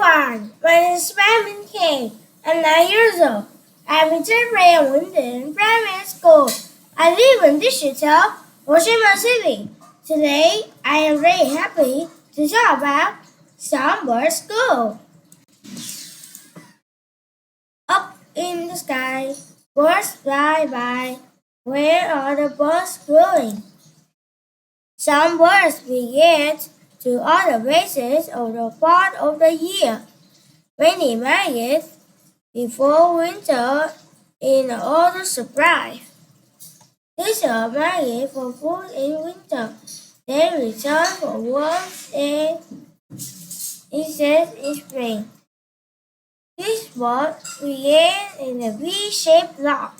everyone, my name is Khang. I'm 9 years old. I'm in Winden Primary School. I live in digital Washington City. Today, I am very happy to talk about Summer School. Up in the sky, birds fly by. Where are the birds going? Some birds migrate to other places of the part of the year. Many migrate before winter in order to survive. These are migrate for food in winter. They return for warmth and insects in spring. This bird began in a V-shaped log.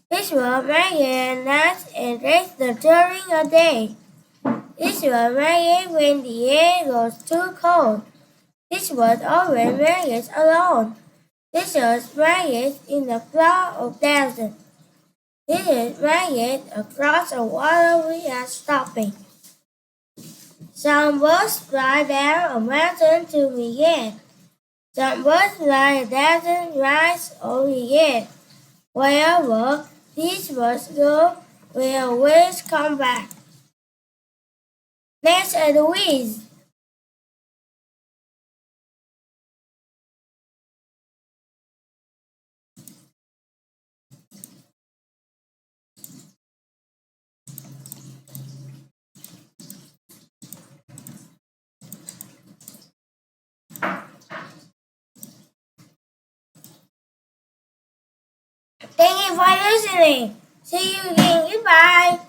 This bird migrate at night and rests during the day. This bird migrate when the air goes too cold. This bird always migrates alone. This is migrate in the flood of desert. This is migrate across the water we are stopping. Some birds fly down a mountain to migrate. Some birds fly a desert rise or migrate. Wherever these birds go, will always come back. Next are the weeds. Thank you for listening. See you again. Goodbye.